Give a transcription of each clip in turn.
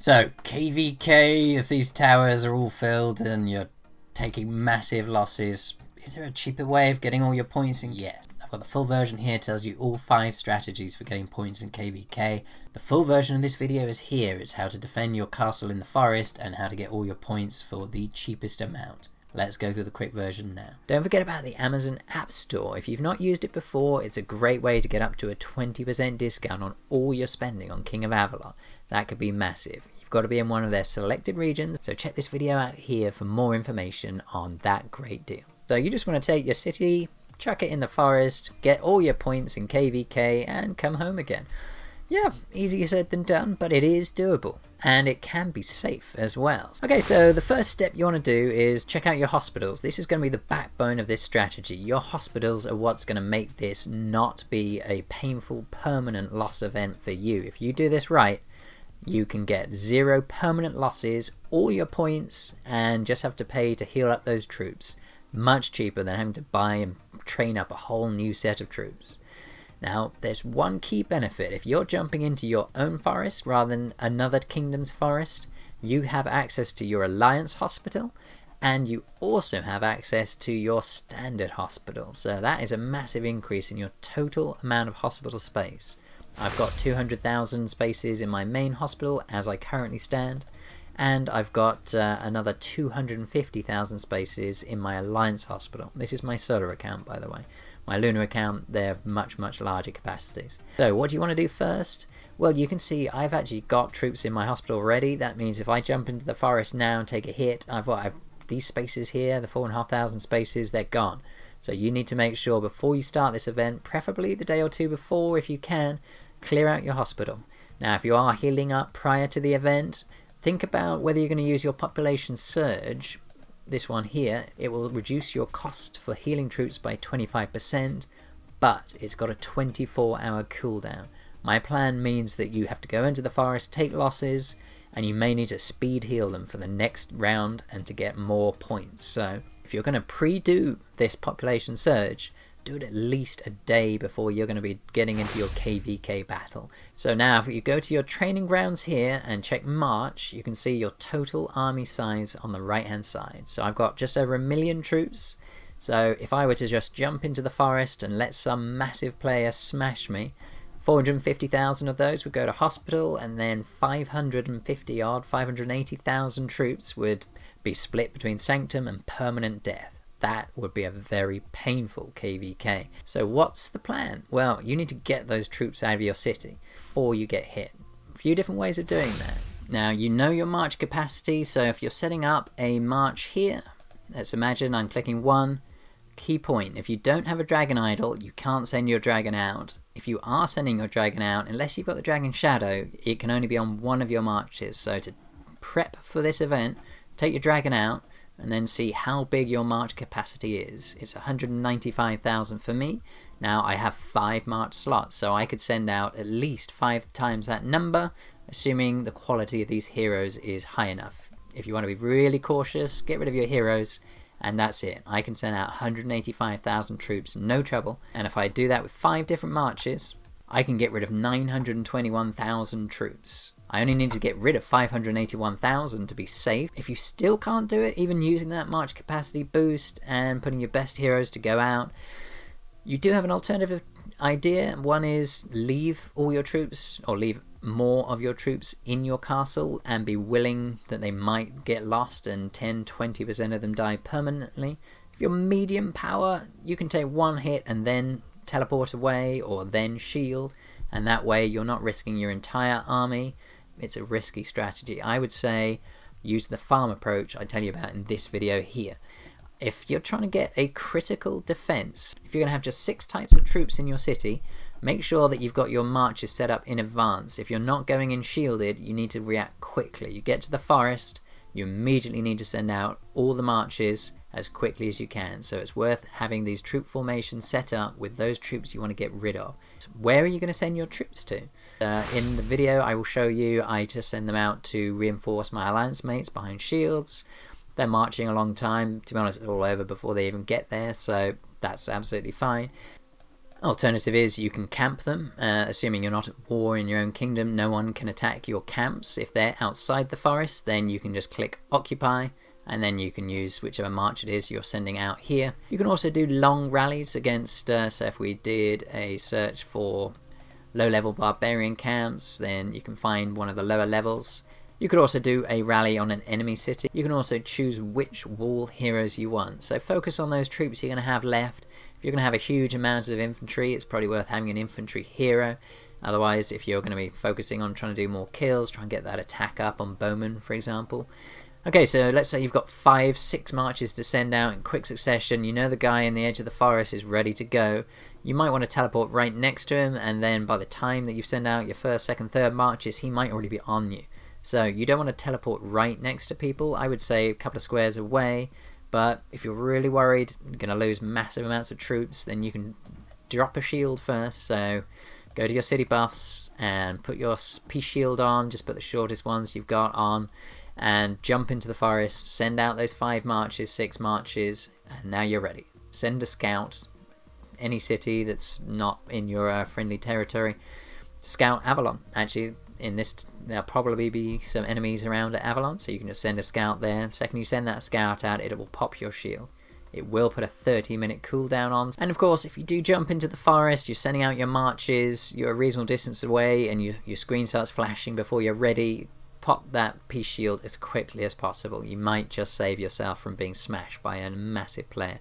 So, KvK, if these towers are all filled and you're taking massive losses, is there a cheaper way of getting all your points in? Yes. I've got the full version here, tells you all 5 strategies for getting points in KvK. The full version of this video is here. It's how to defend your castle in the forest and how to get all your points for the cheapest amount. Let's go through the quick version now. Don't forget about the Amazon App Store. If you've not used it before, it's a great way to get up to a 20% discount on all your spending on King of Avalon. That could be massive. You've got to be in one of their selected regions, so check this video out here for more information on that great deal. So you just want to take your city, chuck it in the forest, get all your points in KvK and come home again. Yeah, easier said than done, but it is doable. And it can be safe as well. Okay, so the first step you want to do is check out your hospitals. This is going to be the backbone of this strategy. Your hospitals are what's going to make this not be a painful permanent loss event for you. If you do this right, you can get 0 permanent losses, all your points, and just have to pay to heal up those troops. Much cheaper than having to buy and train up a whole new set of troops. Now, there's one key benefit. If you're jumping into your own forest rather than another kingdom's forest, you have access to your Alliance hospital, and you also have access to your standard hospital. So that is a massive increase in your total amount of hospital space. I've got 200,000 spaces in my main hospital as I currently stand, and I've got another 250,000 spaces in my Alliance hospital. This is my solar account, by the way. My Lunar account, they're much larger capacities. So what do you want to do first? Well, you can see I've actually got troops in my hospital already. That means if I jump into the forest now and take a hit, I've these spaces here, the 4,500 spaces, they're gone. So you need to make sure before you start this event, preferably the day or two before if you can, clear out your hospital. Now if you are healing up prior to the event, think about whether you're going to use your population surge. This one here, it will reduce your cost for healing troops by 25%, but it's got a 24-hour cooldown. My plan means that you have to go into the forest, take losses, and you may need to speed heal them for the next round and to get more points. So if you're going to pre-do this population surge, do it at least a day before you're going to be getting into your KvK battle. So now if you go to your training grounds here and check March, you can see your total army size on the right hand side. So I've got just over 1 million troops. So if I were to just jump into the forest and let some massive player smash me, 450,000 of those would go to hospital, and then 580,000 troops would be split between Sanctum and permanent death. That would be a very painful KvK. So what's the plan? Well, you need to get those troops out of your city before you get hit. A few different ways of doing that. Now, you know your march capacity, so if you're setting up a march here, let's imagine I'm clicking 1. Key point, if you don't have a dragon idol, you can't send your dragon out. If you are sending your dragon out, unless you've got the dragon shadow, it can only be on one of your marches. So to prep for this event, take your dragon out, and then see how big your march capacity is. It's 195,000 for me. Now I have 5 march slots, so I could send out at least 5 times that number, assuming the quality of these heroes is high enough. If you want to be really cautious, get rid of your heroes, and that's it. I can send out 185,000 troops, no trouble. And if I do that with 5 different marches, I can get rid of 921,000 troops. I only need to get rid of 581,000 to be safe. If you still can't do it, even using that march capacity boost and putting your best heroes to go out, you do have an alternative idea. One is leave all your troops, or leave more of your troops in your castle and be willing that they might get lost and 10-20% of them die permanently. If you're medium power, you can take 1 hit and then teleport away, or then shield, and that way you're not risking your entire army. It's a risky strategy. I would say use the farm approach I tell you about in this video here. If you're trying to get a critical defense, if you're going to have just 6 types of troops in your city, make sure that you've got your marches set up in advance. If you're not going in shielded, you need to react quickly. You get to the forest, you immediately need to send out all the marches as quickly as you can. So it's worth having these troop formations set up with those troops you want to get rid of. Where are you going to send your troops to? In the video I will show you, I just send them out to reinforce my alliance mates behind shields. They're marching a long time. To be honest, it's all over before they even get there, so that's absolutely fine. Alternative is you can camp them, assuming you're not at war in your own kingdom. No one can attack your camps. If they're outside the forest, then you can just click occupy, and then you can use whichever march it is you're sending out here. You can also do long rallies against, so if we did a search for low-level barbarian camps, then you can find one of the lower levels. You could also do a rally on an enemy city. You can also choose which wall heroes you want. So focus on those troops you're going to have left. If you're going to have a huge amount of infantry, it's probably worth having an infantry hero. Otherwise, if you're going to be focusing on trying to do more kills, try and get that attack up on bowmen, for example. Okay, so let's say you've got 5-6 marches to send out in quick succession. You know the guy in the edge of the forest is ready to go. You might want to teleport right next to him, and then by the time that you send out your first, second, third marches, he might already be on you. So you don't want to teleport right next to people. I would say a couple of squares away. But if you're really worried you're going to lose massive amounts of troops, then you can drop a shield first. So go to your city buffs and put your peace shield on, just put the shortest ones you've got on, and jump into the forest, send out those 5 marches, 6 marches, and now you're ready. Send a scout, any city that's not in your friendly territory. Scout Avalon. Actually, in this, there'll probably be some enemies around at Avalon, so you can just send a scout there. The second you send that scout out, it will pop your shield. It will put a 30-minute cooldown on. And of course, if you do jump into the forest, you're sending out your marches, you're a reasonable distance away, and your screen starts flashing before you're ready, pop that peace shield as quickly as possible. You might just save yourself from being smashed by a massive player.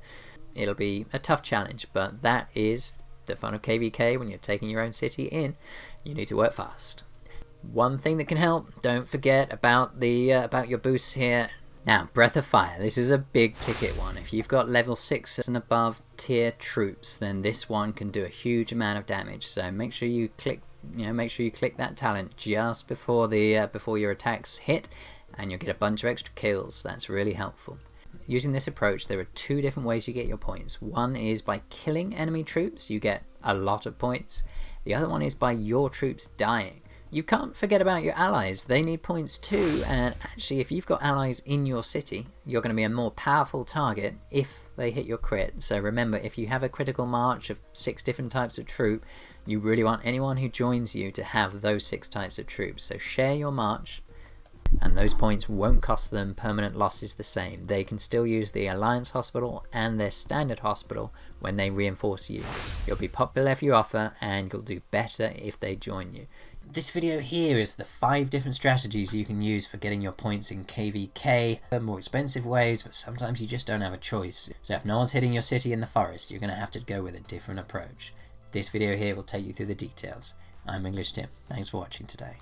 It'll be a tough challenge, but that is the fun of KvK when you're taking your own city in. You need to work fast. One thing that can help, don't forget about your boosts here. Now, Breath of Fire. This is a big ticket one. If you've got level 6 and above tier troops, then this one can do a huge amount of damage. So make sure you click, that talent just before your attacks hit, and you'll get a bunch of extra kills. That's really helpful. Using this approach, there are 2 different ways you get your points. One is by killing enemy troops. You get a lot of points. The other one is by your troops dying. You can't forget about your allies. They need points too, and actually if you've got allies in your city, you're going to be a more powerful target if they hit your crit. So remember, if you have a critical march of 6 different types of troop, you really want anyone who joins you to have those 6 types of troops. So share your march, and those points won't cost them permanent losses the same. They can still use the Alliance Hospital and their Standard Hospital when they reinforce you. You'll be popular if you offer, and you'll do better if they join you. This video here is the 5 different strategies you can use for getting your points in KvK. They're more expensive ways, but sometimes you just don't have a choice. So if no one's hitting your city in the forest, you're going to have to go with a different approach. This video here will take you through the details. I'm EnglishTim. Thanks for watching today.